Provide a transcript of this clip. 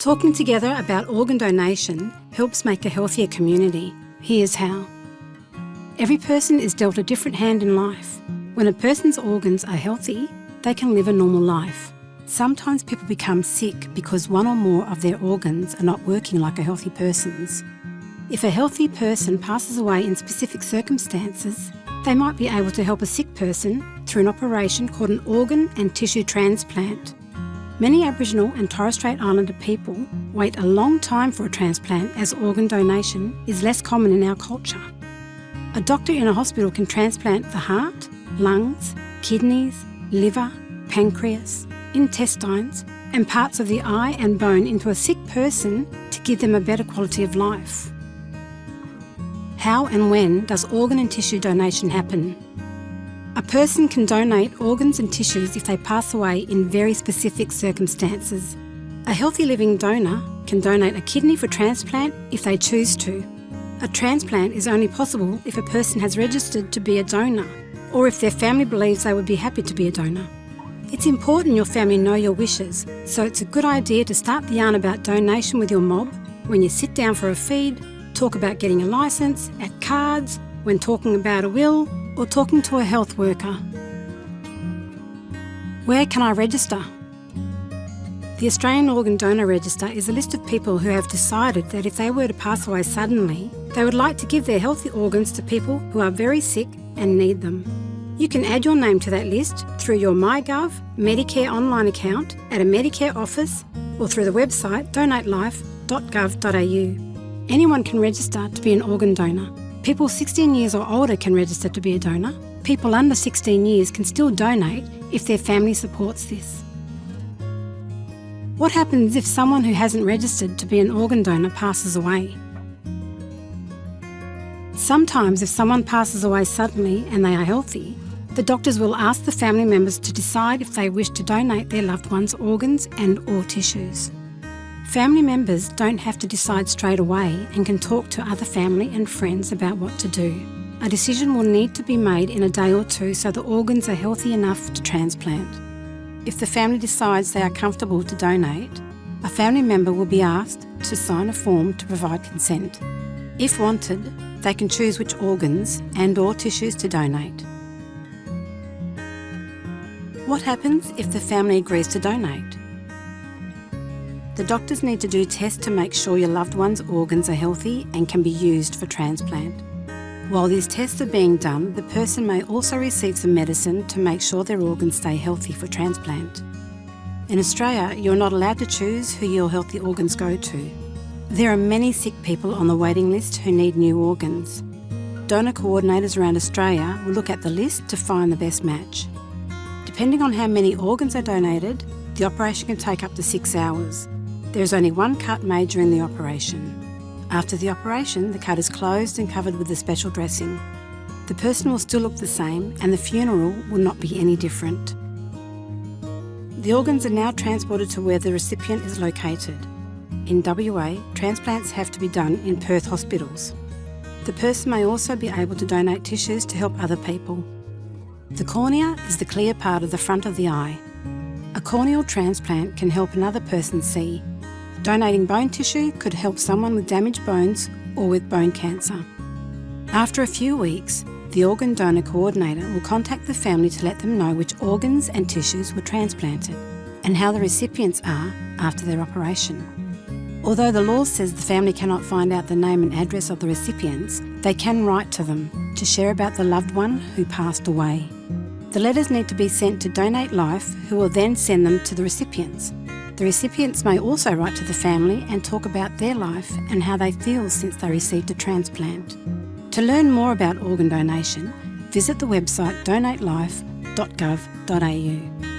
Talking together about organ donation helps make a healthier community. Here's how. Every person is dealt a different hand in life. When a person's organs are healthy, they can live a normal life. Sometimes people become sick because one or more of their organs are not working like a healthy person's. If a healthy person passes away in specific circumstances, they might be able to help a sick person through an operation called an organ and tissue transplant. Many Aboriginal and Torres Strait Islander people wait a long time for a transplant as organ donation is less common in our culture. A doctor in a hospital can transplant the heart, lungs, kidneys, liver, pancreas, intestines and parts of the eye and bone into a sick person to give them a better quality of life. How and when does organ and tissue donation happen? A person can donate organs and tissues if they pass away in very specific circumstances. A healthy living donor can donate a kidney for transplant if they choose to. A transplant is only possible if a person has registered to be a donor or if their family believes they would be happy to be a donor. It's important your family know your wishes, so it's a good idea to start the yarn about donation with your mob when you sit down for a feed, talk about getting a licence, at cards, when talking about a will, or talking to a health worker. Where can I register? The Australian Organ Donor Register is a list of people who have decided that if they were to pass away suddenly, they would like to give their healthy organs to people who are very sick and need them. You can add your name to that list through your MyGov Medicare online account at a Medicare office or through the website donatelife.gov.au. Anyone can register to be an organ donor. People 16 years or older can register to be a donor. People under 16 years can still donate if their family supports this. What happens if someone who hasn't registered to be an organ donor passes away? Sometimes if someone passes away suddenly and they are healthy, the doctors will ask the family members to decide if they wish to donate their loved one's organs and/or tissues. Family members don't have to decide straight away and can talk to other family and friends about what to do. A decision will need to be made in a day or two so the organs are healthy enough to transplant. If the family decides they are comfortable to donate, a family member will be asked to sign a form to provide consent. If wanted, they can choose which organs and/or tissues to donate. What happens if the family agrees to donate? The doctors need to do tests to make sure your loved one's organs are healthy and can be used for transplant. While these tests are being done, the person may also receive some medicine to make sure their organs stay healthy for transplant. In Australia, you're not allowed to choose who your healthy organs go to. There are many sick people on the waiting list who need new organs. Donor coordinators around Australia will look at the list to find the best match. Depending on how many organs are donated, the operation can take up to 6 hours. There is only one cut made during the operation. After the operation, the cut is closed and covered with a special dressing. The person will still look the same and the funeral will not be any different. The organs are now transported to where the recipient is located. In WA, transplants have to be done in Perth hospitals. The person may also be able to donate tissues to help other people. The cornea is the clear part of the front of the eye. A corneal transplant can help another person see. Donating bone tissue could help someone with damaged bones or with bone cancer. After a few weeks, the organ donor coordinator will contact the family to let them know which organs and tissues were transplanted and how the recipients are after their operation. Although the law says the family cannot find out the name and address of the recipients, they can write to them to share about the loved one who passed away. The letters need to be sent to Donate Life, who will then send them to the recipients. The recipients may also write to the family and talk about their life and how they feel since they received a transplant. To learn more about organ donation, visit the website donatelife.gov.au.